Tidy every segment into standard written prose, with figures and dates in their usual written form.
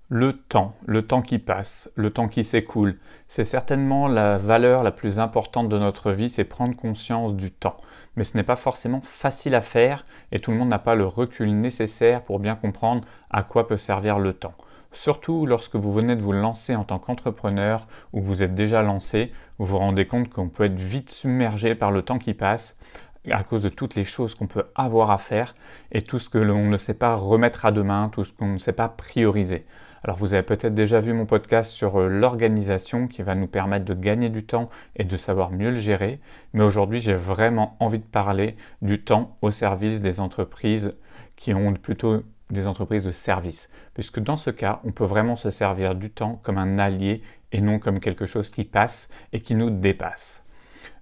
Le temps qui passe, le temps qui s'écoule, c'est certainement la valeur la plus importante de notre vie, c'est prendre conscience du temps. Mais ce n'est pas forcément facile à faire et tout le monde n'a pas le recul nécessaire pour bien comprendre à quoi peut servir le temps. Surtout lorsque vous venez de vous lancer en tant qu'entrepreneur ou que vous êtes déjà lancé, vous vous rendez compte qu'on peut être vite submergé par le temps qui passe à cause de toutes les choses qu'on peut avoir à faire et tout ce que l'on ne sait pas remettre à demain, tout ce qu'on ne sait pas prioriser. Alors vous avez peut-être déjà vu mon podcast sur l'organisation qui va nous permettre de gagner du temps et de savoir mieux le gérer, mais aujourd'hui j'ai vraiment envie de parler du temps au service des entreprises qui ont plutôt des entreprises de service, puisque dans ce cas, on peut vraiment se servir du temps comme un allié et non comme quelque chose qui passe et qui nous dépasse.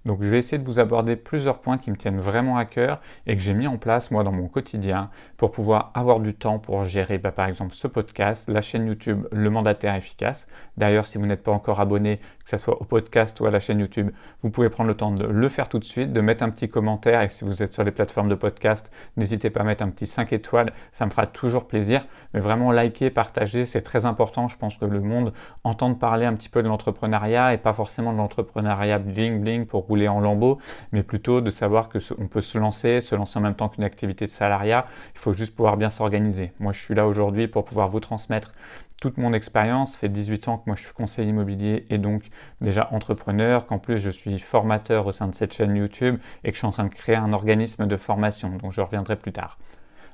Donc je vais essayer de vous aborder plusieurs points qui me tiennent vraiment à cœur et que j'ai mis en place moi dans mon quotidien pour pouvoir avoir du temps pour gérer par exemple ce podcast, la chaîne YouTube Le Mandataire Efficace. D'ailleurs si vous n'êtes pas encore abonné, que ce soit au podcast ou à la chaîne YouTube, vous pouvez prendre le temps de le faire tout de suite, de mettre un petit commentaire et si vous êtes sur les plateformes de podcast, n'hésitez pas à mettre un petit 5 étoiles, ça me fera toujours plaisir. Mais vraiment liker, partager, c'est très important. Je pense que le monde entend parler un petit peu de l'entrepreneuriat et pas forcément de l'entrepreneuriat bling bling pour rouler en lambeaux, mais plutôt de savoir que on peut se lancer en même temps qu'une activité de salariat. Il faut juste pouvoir bien s'organiser. Moi, je suis là aujourd'hui pour pouvoir vous transmettre toute mon expérience. Ça fait 18 ans que moi je suis conseiller immobilier et donc déjà entrepreneur, qu'en plus je suis formateur au sein de cette chaîne YouTube et que je suis en train de créer un organisme de formation, donc je reviendrai plus tard.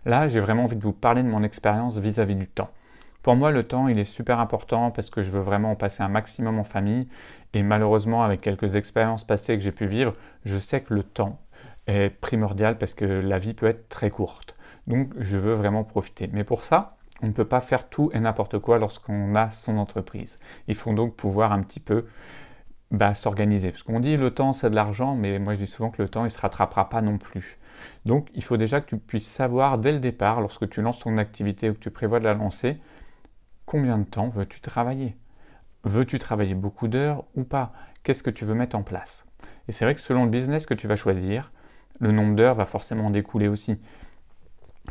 Là, j'ai vraiment envie de vous parler de mon expérience vis-à-vis du temps. Pour moi, le temps, il est super important parce que je veux vraiment en passer un maximum en famille. Et malheureusement, avec quelques expériences passées que j'ai pu vivre, je sais que le temps est primordial parce que la vie peut être très courte. Donc, je veux vraiment profiter. Mais pour ça, on ne peut pas faire tout et n'importe quoi lorsqu'on a son entreprise. Il faut donc pouvoir un petit peu s'organiser. Parce qu'on dit le temps, c'est de l'argent, mais moi je dis souvent que le temps, il ne se rattrapera pas non plus. Donc, il faut déjà que tu puisses savoir dès le départ, lorsque tu lances ton activité ou que tu prévois de la lancer, combien de temps veux-tu travailler? Veux-tu travailler beaucoup d'heures ou pas? Qu'est-ce que tu veux mettre en place? Et c'est vrai que selon le business que tu vas choisir, le nombre d'heures va forcément en découler aussi.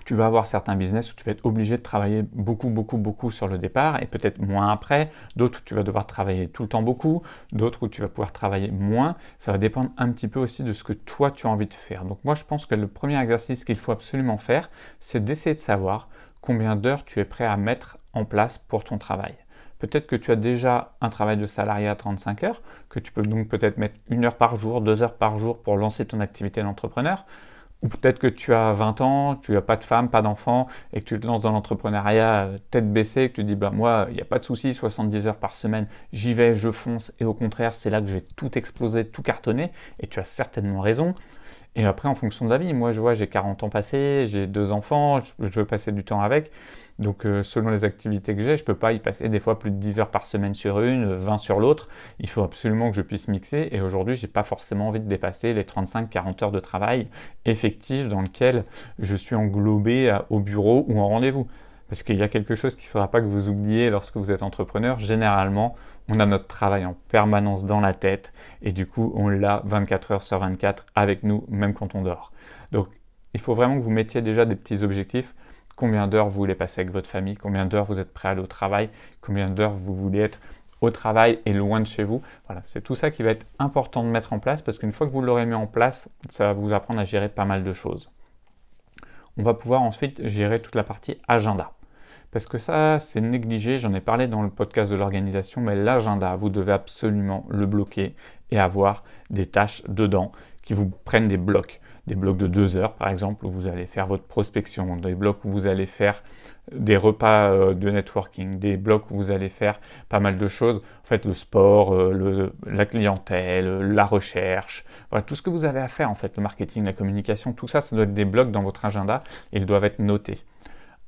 Tu vas avoir certains business où tu vas être obligé de travailler beaucoup sur le départ et peut-être moins après. D'autres où tu vas devoir travailler tout le temps beaucoup. D'autres où tu vas pouvoir travailler moins. Ça va dépendre un petit peu aussi de ce que toi tu as envie de faire. Donc moi je pense que le premier exercice qu'il faut absolument faire, c'est d'essayer de savoir combien d'heures tu es prêt à mettre en place pour ton travail. Peut-être que tu as déjà un travail de salarié à 35 heures, que tu peux donc peut-être mettre 1 heure par jour, 2 heures par jour pour lancer ton activité d'entrepreneur. Ou peut-être que tu as 20 ans, tu n'as pas de femme, pas d'enfant, et que tu te lances dans l'entrepreneuriat tête baissée, et que tu dis, moi, il n'y a pas de souci, 70 heures par semaine, j'y vais, je fonce, et au contraire, c'est là que je vais tout exploser, tout cartonner, et tu as certainement raison. Et après, en fonction de la vie, moi, je vois, j'ai 40 ans passés, j'ai 2 enfants, je veux passer du temps avec. Donc, selon les activités que j'ai, je ne peux pas y passer des fois plus de 10 heures par semaine sur une, 20 sur l'autre. Il faut absolument que je puisse mixer. Et aujourd'hui, je n'ai pas forcément envie de dépasser les 35-40 heures de travail effectif dans lequel je suis englobé au bureau ou en rendez-vous. Parce qu'il y a quelque chose qu'il ne faudra pas que vous oubliez lorsque vous êtes entrepreneur. Généralement, on a notre travail en permanence dans la tête et du coup, on l'a 24 heures sur 24 avec nous, même quand on dort. Donc, il faut vraiment que vous mettiez déjà des petits objectifs. Combien d'heures vous voulez passer avec votre famille? Combien d'heures vous êtes prêt à aller au travail? Combien d'heures vous voulez être au travail et loin de chez vous? Voilà, c'est tout ça qui va être important de mettre en place parce qu'une fois que vous l'aurez mis en place, ça va vous apprendre à gérer pas mal de choses. On va pouvoir ensuite gérer toute la partie agenda. Parce que ça, c'est négligé, j'en ai parlé dans le podcast de l'organisation, mais l'agenda, vous devez absolument le bloquer et avoir des tâches dedans qui vous prennent des blocs de 2 heures par exemple, où vous allez faire votre prospection, des blocs où vous allez faire des repas de networking, des blocs où vous allez faire pas mal de choses, en fait le sport, la clientèle, la recherche, voilà, tout ce que vous avez à faire en fait, le marketing, la communication, tout ça, ça doit être des blocs dans votre agenda et ils doivent être notés.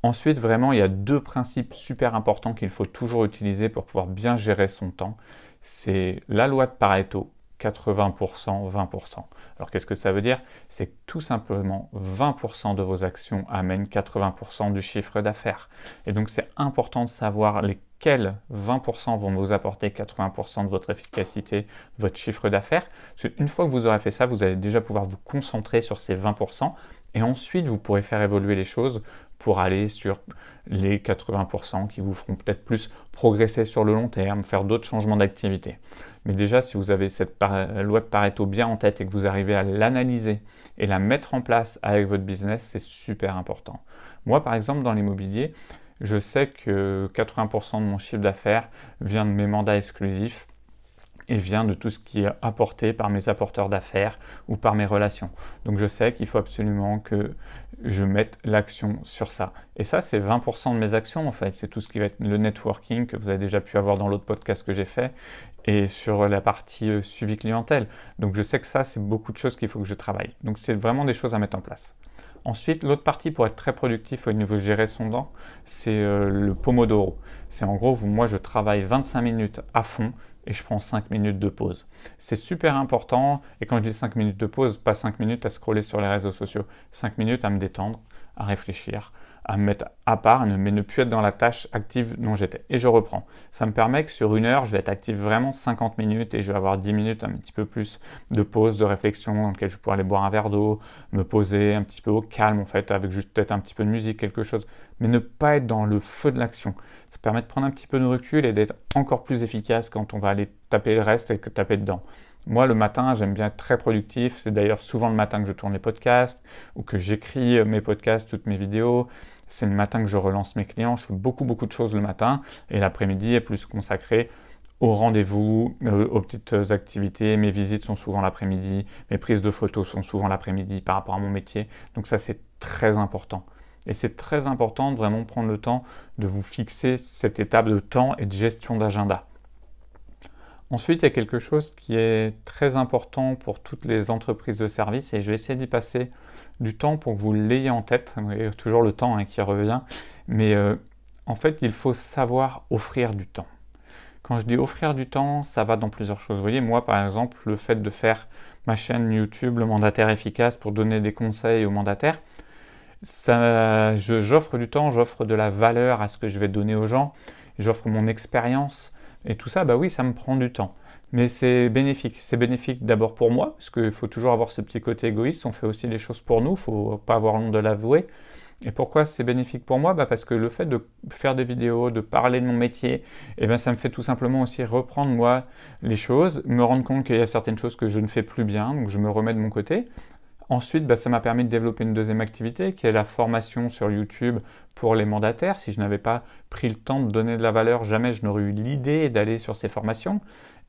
Ensuite, vraiment, il y a 2 principes super importants qu'il faut toujours utiliser pour pouvoir bien gérer son temps. C'est la loi de Pareto, 80%, 20%. Alors, qu'est-ce que ça veut dire? C'est que tout simplement, 20% de vos actions amènent 80% du chiffre d'affaires. Et donc, c'est important de savoir lesquels 20% vont vous apporter 80% de votre efficacité, de votre chiffre d'affaires. Parce qu'une fois que vous aurez fait ça, vous allez déjà pouvoir vous concentrer sur ces 20%. Et ensuite, vous pourrez faire évoluer les choses pour aller sur les 80% qui vous feront peut-être plus progresser sur le long terme, faire d'autres changements d'activité. Mais déjà, si vous avez cette loi de Pareto bien en tête et que vous arrivez à l'analyser et la mettre en place avec votre business, c'est super important. Moi, par exemple, dans l'immobilier, je sais que 80% de mon chiffre d'affaires vient de mes mandats exclusifs et vient de tout ce qui est apporté par mes apporteurs d'affaires ou par mes relations. Donc je sais qu'il faut absolument que je mette l'action sur ça. Et ça, c'est 20% de mes actions en fait. C'est tout ce qui va être le networking que vous avez déjà pu avoir dans l'autre podcast que j'ai fait et sur la partie suivi clientèle. Donc je sais que ça, c'est beaucoup de choses qu'il faut que je travaille. Donc c'est vraiment des choses à mettre en place. Ensuite, l'autre partie pour être très productif au niveau de gérer son temps, c'est le Pomodoro. C'est en gros, moi je travaille 25 minutes à fond et je prends 5 minutes de pause. C'est super important, et quand je dis 5 minutes de pause, pas 5 minutes à scroller sur les réseaux sociaux, 5 minutes à me détendre, à réfléchir, à me mettre à part, mais ne plus être dans la tâche active dont j'étais. Et je reprends. Ça me permet que sur une heure, je vais être actif vraiment 50 minutes et je vais avoir 10 minutes un petit peu plus de pause, de réflexion dans lequel je vais pouvoir aller boire un verre d'eau, me poser un petit peu au calme en fait, avec juste peut-être un petit peu de musique, quelque chose, mais ne pas être dans le feu de l'action. Ça permet de prendre un petit peu de recul et d'être encore plus efficace quand on va aller taper le reste et que taper dedans. Moi, le matin, j'aime bien être très productif. C'est d'ailleurs souvent le matin que je tourne les podcasts ou que j'écris mes podcasts, toutes mes vidéos. C'est le matin que je relance mes clients. Je fais beaucoup de choses le matin et l'après-midi est plus consacré aux rendez-vous, aux petites activités. Mes visites sont souvent l'après-midi. Mes prises de photos sont souvent l'après-midi par rapport à mon métier. Donc ça, c'est très important. Et c'est très important de vraiment prendre le temps de vous fixer cette étape de temps et de gestion d'agenda. Ensuite, il y a quelque chose qui est très important pour toutes les entreprises de services et je vais essayer d'y passer du temps pour que vous l'ayez en tête. Il y a toujours le temps qui revient, mais en fait, il faut savoir offrir du temps. Quand je dis offrir du temps, ça va dans plusieurs choses. Vous voyez, moi, par exemple, le fait de faire ma chaîne YouTube, le mandataire efficace, pour donner des conseils aux mandataires, j'offre du temps, j'offre de la valeur à ce que je vais donner aux gens, j'offre mon expérience et tout ça, bah oui, ça me prend du temps. Mais c'est bénéfique. C'est bénéfique d'abord pour moi, parce qu'il faut toujours avoir ce petit côté égoïste, on fait aussi les choses pour nous, il ne faut pas avoir honte de l'avouer. Et pourquoi c'est bénéfique pour moi? Parce que le fait de faire des vidéos, de parler de mon métier, ça me fait tout simplement aussi reprendre moi les choses, me rendre compte qu'il y a certaines choses que je ne fais plus bien, donc je me remets de mon côté. Ensuite, ça m'a permis de développer une deuxième activité qui est la formation sur YouTube pour les mandataires. Si je n'avais pas pris le temps de donner de la valeur, jamais je n'aurais eu l'idée d'aller sur ces formations.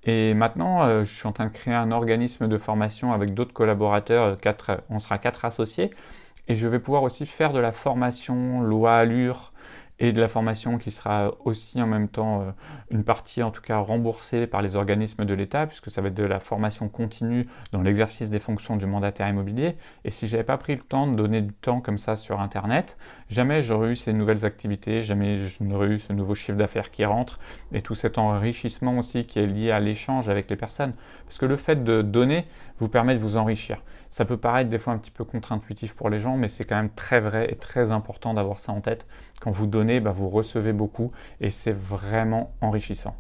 Et maintenant, je suis en train de créer un organisme de formation avec d'autres collaborateurs, on sera 4 associés, et je vais pouvoir aussi faire de la formation loi Allure et de la formation qui sera aussi en même temps une partie en tout cas remboursée par les organismes de l'État, puisque ça va être de la formation continue dans l'exercice des fonctions du mandataire immobilier. Et si je n'avais pas pris le temps de donner du temps comme ça sur Internet, jamais j'aurais eu ces nouvelles activités, jamais je n'aurais eu ce nouveau chiffre d'affaires qui rentre et tout cet enrichissement aussi qui est lié à l'échange avec les personnes. Parce que le fait de donner vous permet de vous enrichir. Ça peut paraître des fois un petit peu contre-intuitif pour les gens, mais c'est quand même très vrai et très important d'avoir ça en tête. Quand vous donnez, vous recevez beaucoup et c'est vraiment enrichissant.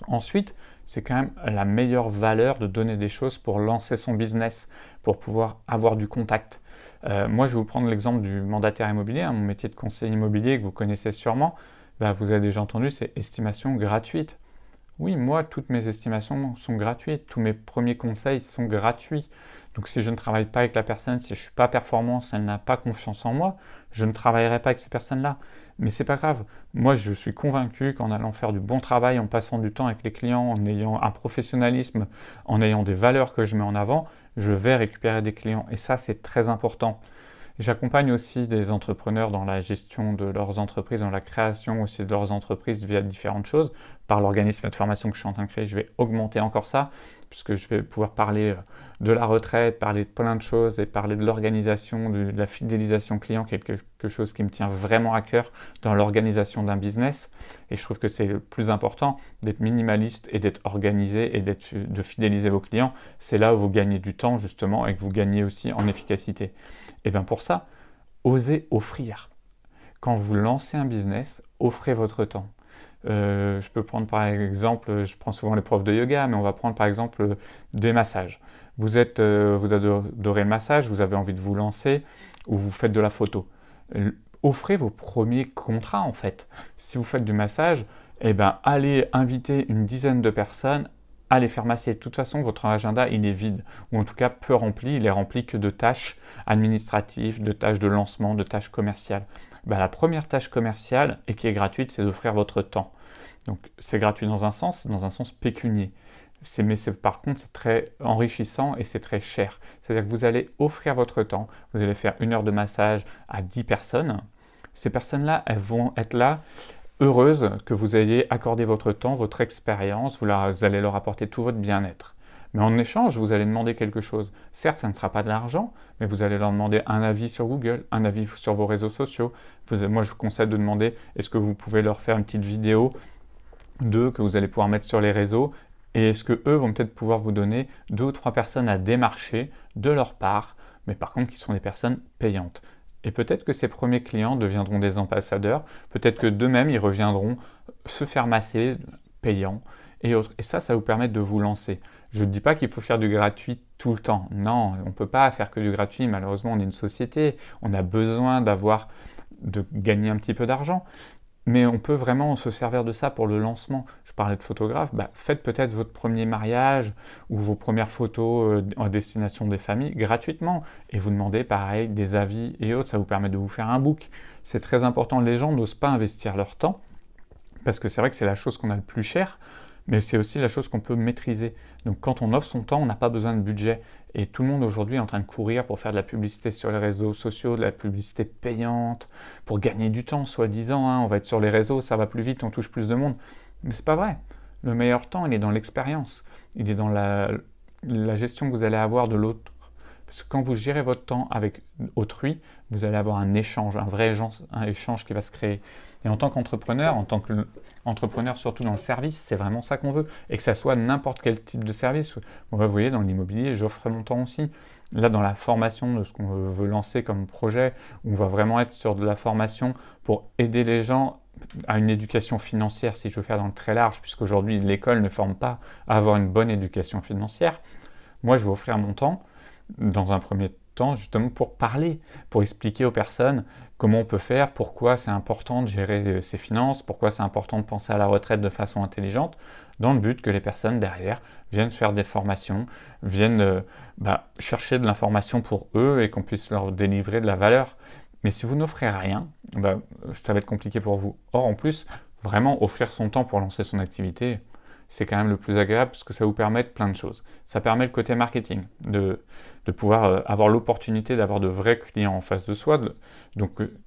Ensuite, c'est quand même la meilleure valeur de donner des choses pour lancer son business, pour pouvoir avoir du contact. Moi, je vais vous prendre l'exemple du mandataire immobilier, mon métier de conseiller immobilier que vous connaissez sûrement. Vous avez déjà entendu, c'est estimation gratuite. Oui, moi, toutes mes estimations sont gratuites. Tous mes premiers conseils sont gratuits. Donc si je ne travaille pas avec la personne, si je ne suis pas performant, si elle n'a pas confiance en moi, je ne travaillerai pas avec ces personnes-là. Mais c'est pas grave. Moi, je suis convaincu qu'en allant faire du bon travail, en passant du temps avec les clients, en ayant un professionnalisme, en ayant des valeurs que je mets en avant, je vais récupérer des clients. Et ça, c'est très important. J'accompagne aussi des entrepreneurs dans la gestion de leurs entreprises, dans la création aussi de leurs entreprises via différentes choses. Par l'organisme de formation que je suis en train de créer, je vais augmenter encore ça, puisque je vais pouvoir parler de la retraite, parler de plein de choses et parler de l'organisation, de la fidélisation client, quelque chose qui me tient vraiment à cœur dans l'organisation d'un business. Et je trouve que c'est le plus important d'être minimaliste et d'être organisé et de fidéliser vos clients. C'est là où vous gagnez du temps justement et que vous gagnez aussi en efficacité. Et bien pour ça, osez offrir. Quand vous lancez un business, offrez votre temps. Je peux prendre par exemple, je prends souvent les profs de yoga, mais on va prendre par exemple des massages. Vous adorez le massage, vous avez envie de vous lancer ou vous faites de la photo. offrez vos premiers contrats en fait. Si vous faites du massage, eh ben, allez inviter une dizaine de personnes à les faire masser. De toute façon, votre agenda, il est vide, ou en tout cas peu rempli. Il est rempli que de tâches administratives, de tâches de lancement, de tâches commerciales. Ben, la première tâche commerciale, et qui est gratuite, c'est d'offrir votre temps. Donc c'est gratuit dans un sens pécunier. Mais par contre, c'est très enrichissant et c'est très cher. C'est-à-dire que vous allez offrir votre temps, vous allez faire 1 heure de massage à 10 personnes. Ces personnes-là, elles vont être là, heureuses que vous ayez accordé votre temps, votre expérience, vous allez leur apporter tout votre bien-être. Mais en échange, vous allez demander quelque chose. Certes, ça ne sera pas de l'argent, mais vous allez leur demander un avis sur Google, un avis sur vos réseaux sociaux. Moi, je vous conseille de demander, est-ce que vous pouvez leur faire une petite vidéo que vous allez pouvoir mettre sur les réseaux, et est-ce que eux vont peut-être pouvoir vous donner 2 ou 3 personnes à démarcher de leur part, mais par contre qui sont des personnes payantes. Et peut-être que ces premiers clients deviendront des ambassadeurs, peut-être que d'eux-mêmes ils reviendront se faire masser payants et autres. Et ça vous permet de vous lancer. Je ne dis pas qu'il faut faire du gratuit tout le temps. Non, on ne peut pas faire que du gratuit. Malheureusement, on est une société. On a besoin de gagner un petit peu d'argent. Mais on peut vraiment se servir de ça pour le lancement. Je parlais de photographe, faites peut-être votre premier mariage ou vos premières photos en destination des familles gratuitement et vous demandez pareil des avis et autres, ça vous permet de vous faire un book. C'est très important, les gens n'osent pas investir leur temps parce que c'est vrai que c'est la chose qu'on a le plus cher, mais c'est aussi la chose qu'on peut maîtriser. Donc quand on offre son temps, on n'a pas besoin de budget. Et tout le monde aujourd'hui est en train de courir pour faire de la publicité sur les réseaux sociaux, de la publicité payante, pour gagner du temps, soi-disant. On va être sur les réseaux, ça va plus vite, on touche plus de monde. Mais c'est pas vrai. Le meilleur temps, il est dans l'expérience. Il est dans la gestion que vous allez avoir de l'autre. Parce que quand vous gérez votre temps avec autrui, vous allez avoir un échange, un échange qui va se créer. Et en tant qu'entrepreneur, surtout dans le service, c'est vraiment ça qu'on veut. Et que ça soit n'importe quel type de service. Vous voyez, dans l'immobilier, j'offre mon temps aussi. Là, dans la formation de ce qu'on veut lancer comme projet, on va vraiment être sur de la formation pour aider les gens à une éducation financière, si je veux faire dans le très large, puisqu'aujourd'hui, l'école ne forme pas à avoir une bonne éducation financière. Moi, je vais offrir mon temps dans un premier temps justement pour parler, pour expliquer aux personnes comment on peut faire, pourquoi c'est important de gérer ses finances, pourquoi c'est important de penser à la retraite de façon intelligente, dans le but que les personnes derrière viennent faire des formations, viennent chercher de l'information pour eux et qu'on puisse leur délivrer de la valeur. Mais si vous n'offrez rien, ça va être compliqué pour vous. Or, en plus, vraiment offrir son temps pour lancer son activité, c'est quand même le plus agréable parce que ça vous permet plein de choses. Ça permet le côté marketing, de pouvoir avoir l'opportunité d'avoir de vrais clients en face de soi,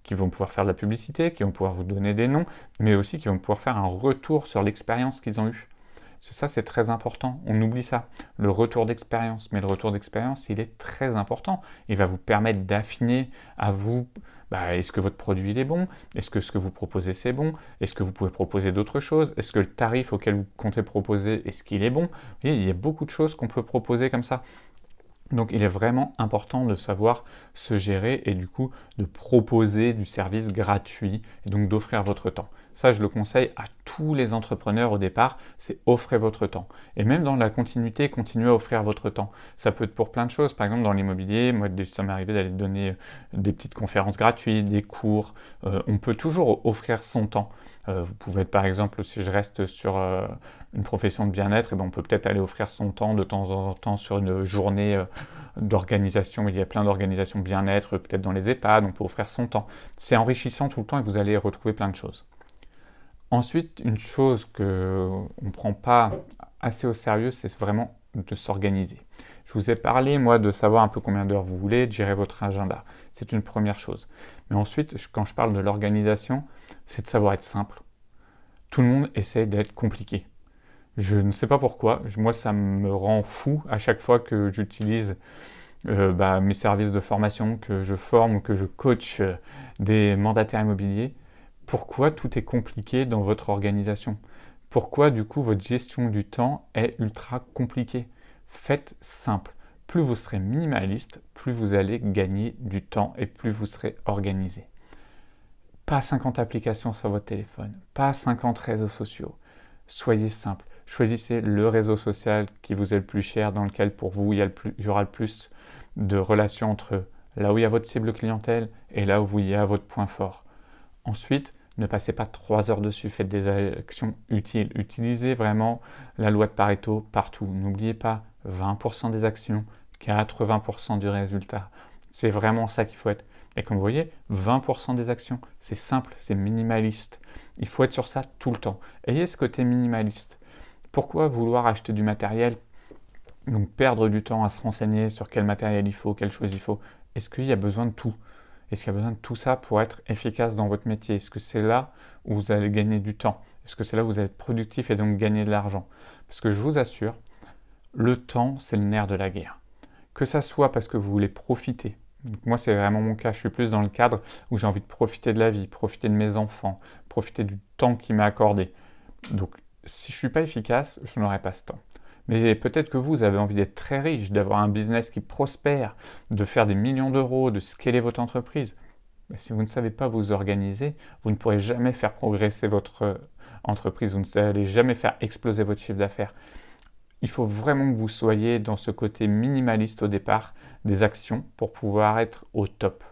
qui vont pouvoir faire de la publicité, qui vont pouvoir vous donner des noms, mais aussi qui vont pouvoir faire un retour sur l'expérience qu'ils ont eue. Ça, c'est très important. On oublie ça, le retour d'expérience. Mais le retour d'expérience, il est très important. Il va vous permettre d'affiner à vous, est-ce que votre produit il est bon? Est-ce que ce que vous proposez, c'est bon? Est-ce que vous pouvez proposer d'autres choses? Est-ce que le tarif auquel vous comptez proposer, est-ce qu'il est bon? Vous voyez, il y a beaucoup de choses qu'on peut proposer comme ça. Donc il est vraiment important de savoir se gérer et du coup de proposer du service gratuit et donc d'offrir votre temps. Ça, je le conseille à tous les entrepreneurs au départ, c'est offrir votre temps. Et même dans la continuité, continuez à offrir votre temps. Ça peut être pour plein de choses. Par exemple, dans l'immobilier, moi, ça m'est arrivé d'aller donner des petites conférences gratuites, des cours. On peut toujours offrir son temps. Vous pouvez être, par exemple, si je reste sur une profession de bien-être, on peut peut-être aller offrir son temps de temps en temps sur une journée d'organisation. Il y a plein d'organisations bien-être, peut-être dans les EHPAD, on peut offrir son temps. C'est enrichissant tout le temps et vous allez retrouver plein de choses. Ensuite, une chose qu'on ne prend pas assez au sérieux, c'est vraiment de s'organiser. Je vous ai parlé, moi, de savoir un peu combien d'heures vous voulez, de gérer votre agenda. C'est une première chose. Mais ensuite, quand je parle de l'organisation, c'est de savoir être simple. Tout le monde essaie d'être compliqué. Je ne sais pas pourquoi. Moi, ça me rend fou à chaque fois que j'utilise mes services de formation, que je forme ou que je coach des mandataires immobiliers. Pourquoi tout est compliqué dans votre organisation? Pourquoi du coup votre gestion du temps est ultra compliquée? Faites simple. Plus vous serez minimaliste, plus vous allez gagner du temps et plus vous serez organisé. Pas 50 applications sur votre téléphone, pas 50 réseaux sociaux. Soyez simple. Choisissez le réseau social qui vous est le plus cher, dans lequel pour vous il y aura le plus de relations entre là où il y a votre cible clientèle et là où il y a votre point fort. Ensuite, ne passez pas 3 heures dessus, faites des actions utiles. Utilisez vraiment la loi de Pareto partout. N'oubliez pas 20% des actions, 80% du résultat. C'est vraiment ça qu'il faut être. Et comme vous voyez, 20% des actions, c'est simple, c'est minimaliste. Il faut être sur ça tout le temps. Ayez ce côté minimaliste. Pourquoi vouloir acheter du matériel, donc perdre du temps à se renseigner sur quel matériel il faut, quelle chose il faut? Est-ce qu'il y a besoin de tout? Est-ce qu'il y a besoin de tout ça pour être efficace dans votre métier? Est-ce que c'est là où vous allez gagner du temps? Est-ce que c'est là où vous allez être productif et donc gagner de l'argent? Parce que je vous assure, le temps, c'est le nerf de la guerre. Que ça soit parce que vous voulez profiter. Donc moi, c'est vraiment mon cas. Je suis plus dans le cadre où j'ai envie de profiter de la vie, profiter de mes enfants, profiter du temps qui m'est accordé. Donc, si je ne suis pas efficace, je n'aurai pas ce temps. Mais peut-être que vous avez envie d'être très riche, d'avoir un business qui prospère, de faire des millions d'euros, de scaler votre entreprise. Mais si vous ne savez pas vous organiser, vous ne pourrez jamais faire progresser votre entreprise, vous ne allez jamais faire exploser votre chiffre d'affaires. Il faut vraiment que vous soyez dans ce côté minimaliste au départ des actions pour pouvoir être au top.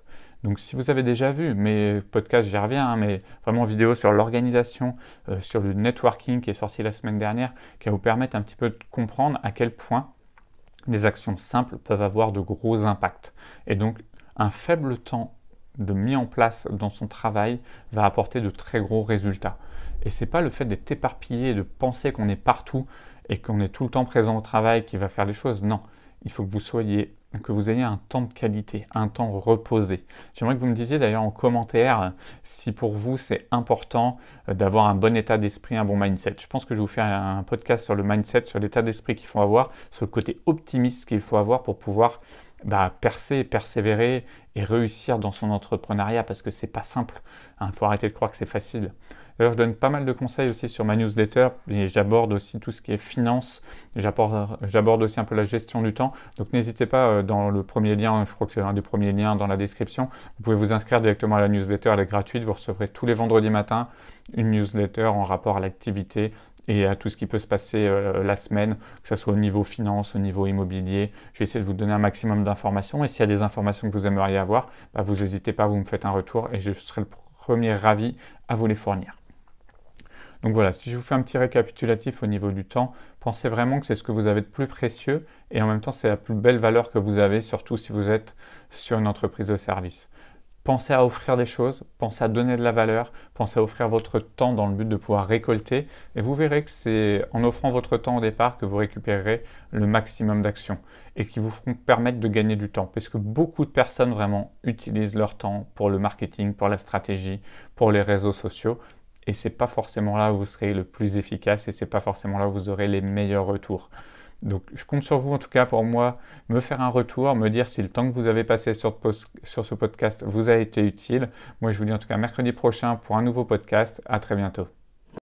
Donc si vous avez déjà vu mes podcasts, j'y reviens, mais vraiment vidéo sur l'organisation, sur le networking qui est sorti la semaine dernière, qui va vous permettre un petit peu de comprendre à quel point des actions simples peuvent avoir de gros impacts. Et donc un faible temps de mis en place dans son travail va apporter de très gros résultats. Et c'est pas le fait d'être éparpillé, de penser qu'on est partout et qu'on est tout le temps présent au travail qui va faire les choses. Non, il faut que vous ayez un temps de qualité, un temps reposé. J'aimerais que vous me disiez d'ailleurs en commentaire si pour vous c'est important d'avoir un bon état d'esprit, un bon mindset. Je pense que je vais vous faire un podcast sur le mindset, sur l'état d'esprit qu'il faut avoir, sur le côté optimiste qu'il faut avoir pour pouvoir percer, persévérer et réussir dans son entrepreneuriat parce que c'est pas simple. Il faut arrêter de croire que c'est facile. D'ailleurs, je donne pas mal de conseils aussi sur ma newsletter et j'aborde aussi tout ce qui est finance. J'aborde aussi un peu la gestion du temps. Donc n'hésitez pas dans le premier lien, je crois que c'est un des premiers liens dans la description. Vous pouvez vous inscrire directement à la newsletter, elle est gratuite. Vous recevrez tous les vendredis matins une newsletter en rapport à l'activité et à tout ce qui peut se passer la semaine, que ce soit au niveau finance, au niveau immobilier. Je vais essayer de vous donner un maximum d'informations et s'il y a des informations que vous aimeriez avoir, vous n'hésitez pas, vous me faites un retour et je serai le premier ravi à vous les fournir. Donc voilà, si je vous fais un petit récapitulatif au niveau du temps, pensez vraiment que c'est ce que vous avez de plus précieux et en même temps c'est la plus belle valeur que vous avez, surtout si vous êtes sur une entreprise de service. Pensez à offrir des choses, pensez à donner de la valeur, pensez à offrir votre temps dans le but de pouvoir récolter et vous verrez que c'est en offrant votre temps au départ que vous récupérerez le maximum d'actions et qui vous feront permettre de gagner du temps parce que beaucoup de personnes vraiment utilisent leur temps pour le marketing, pour la stratégie, pour les réseaux sociaux et c'est pas forcément là où vous serez le plus efficace et c'est pas forcément là où vous aurez les meilleurs retours. Donc je compte sur vous en tout cas pour moi, me faire un retour, me dire si le temps que vous avez passé sur ce podcast vous a été utile. Moi je vous dis en tout cas mercredi prochain pour un nouveau podcast. À très bientôt.